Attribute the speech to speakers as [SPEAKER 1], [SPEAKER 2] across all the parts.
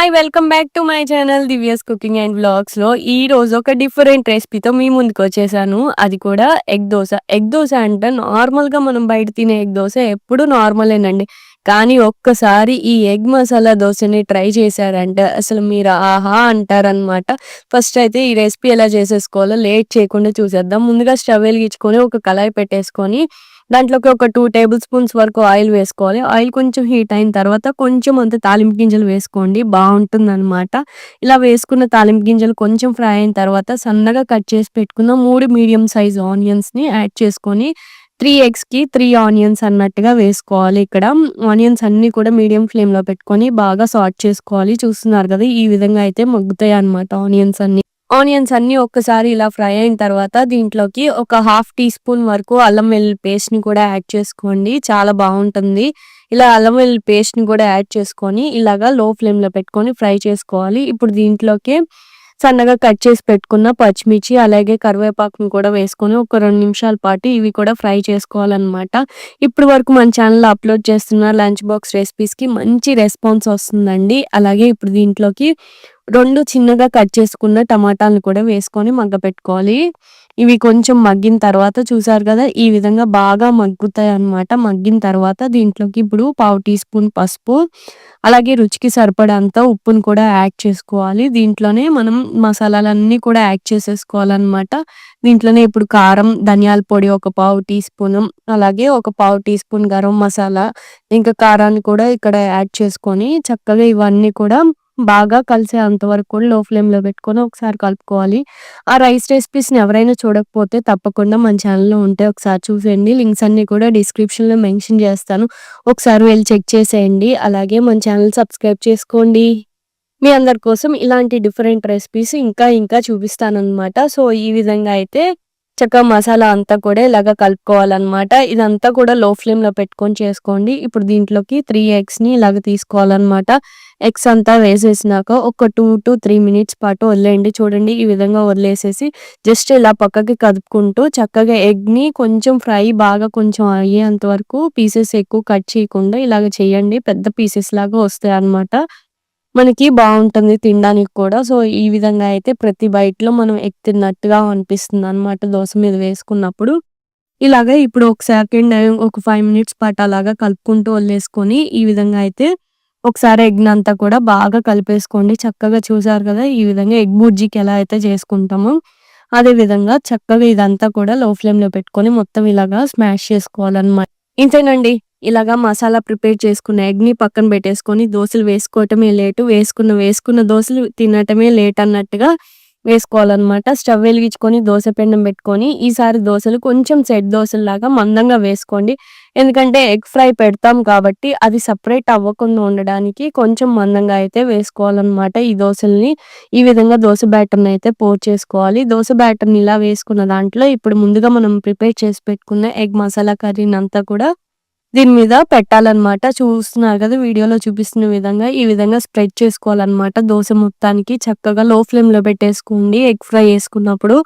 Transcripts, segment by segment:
[SPEAKER 1] Hi! Welcome back to my channel Divya's cooking and వ్లాగ్స్‌లో ఈరోజు ఒక డిఫరెంట్ రెసిపీతో మీ ముందుకొచ్చేసాను. అది కూడా ఎగ్ దోస. ఎగ్ దోస అంటే నార్మల్‌గా మనం బయట తినే ఎగ్ దోస ఎప్పుడు నార్మలేనండి. కానీ ఒక్కసారి ఈ ఎగ్ మసాలా దోసని ట్రై చేశారంటే అసలు మీరు ఆహా! అంటారనమాట. ఫస్ట్ అయితే ఈ రెసిపీ ఎలా చేసేసుకోవాలో లేట్ చేయకుండా చూసేద్దాం. ముందుగా స్టవ్ వెలిగించుకొని ఒక కళాయి పెట్టేసుకొని దాంట్లోకి ఒక 2 టేబుల్ స్పూన్స్ వరకు ఆయిల్ వేసుకోవాలి. ఆయిల్ కొంచెం హీట్ అయిన తర్వాత కొంచెం అంత తాలింపు గింజలు వేసుకోండి బావుంటుందనమాట. ఇలా వేసుకున్న తాలింపు గింజలు కొంచెం ఫ్రై అయిన తర్వాత సన్నగా కట్ చేసి పెట్టుకున్న 3 మీడియం సైజ్ ఆనియన్స్‌ని యాడ్ చేసుకొని 3 ఎగ్స్‌కి 3 ఆనియన్స్ అన్నట్టుగా వేసుకోవాలి ఇక్కడ. ఆనియన్స్ అన్నీ కూడా మీడియం ఫ్లేమ్‌లో పెట్టుకొని బాగా సార్ట్ చేసుకోవాలి. చూస్తున్నారు కదా! ఈ విధంగా అయితే మగ్గుతాయన్నమాట ఆనియన్స్ అన్నీ. ఆనియన్స్ అన్నీ ఒక్కసారి ఇలా ఫ్రై అయిన తర్వాత దీంట్లోకి ఒక హాఫ్ టీ స్పూన్ వరకు అల్లం వెల్లుల్లి పేస్ట్‌ని కూడా యాడ్ చేసుకోండి. చాలా బావుంటుంది. ఇలా అల్లం వెల్లుల్లి పేస్ట్‌ని కూడా యాడ్ చేసుకొని ఇలాగా లో ఫ్లేమ్‌లో పెట్టుకొని ఫ్రై చేసుకోవాలి. ఇప్పుడు దీంట్లోకి సన్నగా కట్ చేసి పెట్టుకున్న పచ్చిమిర్చి, అలాగే కరివేపాకుని కూడా వేసుకొని ఒక 2 నిమిషాల పాటు ఇవి కూడా ఫ్రై చేసుకోవాలనమాట. ఇప్పటి వరకు మన ఛానల్‌లో అప్‌లోడ్ చేస్తున్న లంచ్ బాక్స్ రెసిపీస్‌కి మంచి రెస్పాన్స్ వస్తుందండి. అలాగే ఇప్పుడు దీంట్లోకి 2 చిన్నగా కట్ చేసుకున్న టమాటాలను కూడా వేసుకొని మగ్గపెట్టుకోవాలి. ఇవి కొంచెం మగ్గిన తర్వాత చూసారు కదా! ఈ విధంగా బాగా మగ్గుతాయన్నమాట. మగ్గిన తర్వాత దీంట్లోకి ఇప్పుడు పావు టీ స్పూన్ పసుపు, అలాగే రుచికి సరిపడంత ఉప్పును కూడా యాడ్ చేసుకోవాలి. దీంట్లోనే మనం మసాలాలన్నీ కూడా యాడ్ చేసేసుకోవాలన్నమాట. దీంట్లోనే ఇప్పుడు కారం, ధనియాల పొడి ఒక పావు టీ స్పూను, అలాగే ఒక పావు టీ స్పూన్ గరం మసాలా, ఇంకా కారాన్ని కూడా ఇక్కడ యాడ్ చేసుకొని చక్కగా ఇవన్నీ కూడా బాగా కలిసేంత వరకు కూడా లో ఫ్లేమ్‌లో పెట్టుకొని ఒకసారి కలుపుకోవాలి. ఆ రైస్ రెసిపీస్‌ని ఎవరైనా చూడకపోతే తప్పకుండా మన ఛానల్‌లో ఉంటే ఒకసారి చూసేయండి. లింక్స్ అన్నీ కూడా డిస్క్రిప్షన్‌లో మెన్షన్ చేస్తాను. ఒకసారి వెళ్లి చెక్ చేసేయండి. అలాగే మన ఛానల్ సబ్స్క్రైబ్ చేసుకోండి. మీ అందరి కోసం ఇలాంటి డిఫరెంట్ రెసిపీస్ ఇంకా ఇంకా చూపిస్తాననమాట. సో, ఈ విధంగా అయితే చక్కగా మసాలా అంతా కూడా ఇలాగ కలుపుకోవాలనమాట. ఇదంతా కూడా లో ఫ్లేమ్‌లో పెట్టుకొని చేసుకోండి. ఇప్పుడు దీంట్లోకి 3 ఎగ్స్‌ని ఇలాగ తీసుకోవాలనమాట. ఎగ్స్ అంతా వేసేసినాక ఒక 2-3 మినిట్స్ పాటు వదిలేయండి. చూడండి ఈ విధంగా వదిలేసేసి జస్ట్ ఇలా పక్కకి కదుపుకుంటూ చక్కగా ఎగ్‌ని కొంచెం ఫ్రై బాగా కొంచెం అయ్యేంత వరకు పీసెస్ ఎక్కువ కట్ చేయకుండా ఇలాగ చేయండి. పెద్ద పీసెస్ లాగా వస్తాయన్నమాట. మనకి బావుంటుంది తినడానికి కూడా. సో, ఈ విధంగా అయితే ప్రతి బైట్‌లో మనం ఎగ్ తిన్నట్టుగా అనిపిస్తుందనమాట దోస మీద వేసుకున్నప్పుడు. ఇలాగ ఇప్పుడు ఒక సెకండ్ ఒక 5 మినిట్స్ పాటు అలాగా కలుపుకుంటూ వదిలేసుకొని ఈ విధంగా అయితే ఒకసారి ఎగ్‌నంతా కూడా బాగా కలిపేసుకోండి. చక్కగా చూసారు కదా! ఈ విధంగా ఎగ్ బుర్జీకి ఎలా అయితే చేసుకుంటామో అదే విధంగా చక్కగా ఇదంతా కూడా లో ఫ్లేమ్‌లో పెట్టుకొని మొత్తం ఇలాగా స్మాష్ చేసుకోవాలనమాట. ఇంతేనండి. ఇలాగా మసాలా ప్రిపేర్ చేసుకున్న ఎగ్‌ని పక్కన పెట్టేసుకొని దోసలు వేసుకోవటమే లేటు. వేసుకున్న దోసలు తినటమే లేట్ అన్నట్టుగా వేసుకోవాలనమాట. స్టవ్ వెలిగించుకొని దోస పెనం పెట్టుకొని ఈసారి దోసలు కొంచెం సెట్ దోసల్లాగా మందంగా వేసుకోండి. ఎందుకంటే ఎగ్ ఫ్రై పెడతాం కాబట్టి అది సెపరేట్ అవ్వకుండా ఉండడానికి కొంచెం మందంగా అయితే వేసుకోవాలనమాట ఈ దోసల్ని. ఈ విధంగా దోస బ్యాటర్‌ని అయితే పోర్ చేసుకోవాలి. దోస బ్యాటర్‌ని ఇలా వేసుకున్న దాంట్లో ఇప్పుడు ముందుగా మనం ప్రిపేర్ చేసి పెట్టుకున్న ఎగ్ మసాలా కర్రీనంతా కూడా దీని మీద పెట్టాలన్నమాట. చూస్తున్నారు కదా! వీడియోలో చూపిస్తున్న విధంగా ఈ విధంగా స్ప్రెడ్ చేసుకోవాలన్నమాట. దోస మొత్తానికి చక్కగా లో ఫ్లేమ్‌లో పెట్టేసుకోండి ఎగ్ ఫ్రై చేసుకున్నప్పుడు.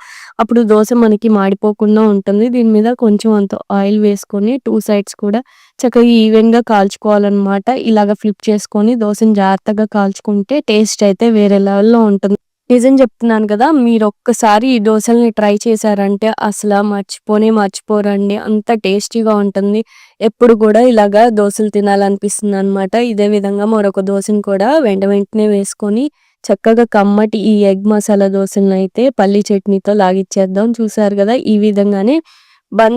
[SPEAKER 1] అప్పుడు దోస మనకి మాడిపోకుండా ఉంటుంది. దీని మీద కొంచెం అంత ఆయిల్ వేసుకొని 2 సైడ్స్ కూడా చక్కగా ఈవెన్‌గా కాల్చుకోవాలన్నమాట. ఇలాగ ఫ్లిప్ చేసుకొని దోసని జాగ్రత్తగా కాల్చుకుంటే టేస్ట్ అయితే వేరే లెవెల్‌లో ఉంటుంది. నిజం చెప్తున్నాను కదా! మీరొక్కసారి ఈ దోసల్ని ట్రై చేశారంటే అసల మర్చిపోనే మర్చిపోరండి. అంత టేస్టీగా ఉంటుంది. ఎప్పుడు కూడా ఇలాగా దోసలు తినాలనిపిస్తుందనమాట. ఇదే విధంగా మరొక దోసని కూడా వెంటనే వేసుకొని చక్కగా కమ్మటి ఈ ఎగ్ మసాలా దోసలనైతే పల్లీ చట్నీతో లాగిచ్చేద్దాం. చూసారు కదా! ఈ విధంగానే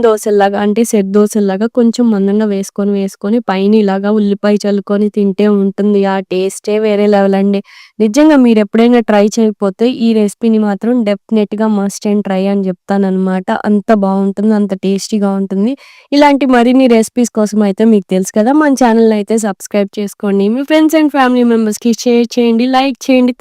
[SPEAKER 1] దోసల్లాగా అంటే సెట్ దోసల్లాగా కొంచెం మందంగా వేసుకొని పైన ఇలాగా ఉల్లిపాయ చల్లుకొని తింటే ఉంటుంది. ఆ టేస్టే వేరే లెవెల్ అండి. నిజంగా మీరెప్పుడైనా ట్రై చేయకపోతే ఈ రెసిపీని మాత్రం డెఫినెట్‌గా మస్ట్ అండ్ ట్రై అని జెప్తాననమాట. అంత బావుంటుంది. అంత టేస్టీగా ఉంటుంది. ఇలాంటి మరిన్ని రెసిపీస్ కోసం అయితే మీకు తెలుసు కదా! మన ఛానెల్‌ని అయితే సబ్స్క్రైబ్ చేసుకోండి. మీ ఫ్రెండ్స్ అండ్ ఫ్యామిలీ మెంబర్స్‌కి షేర్ చేయండి, లైక్ చేయండి.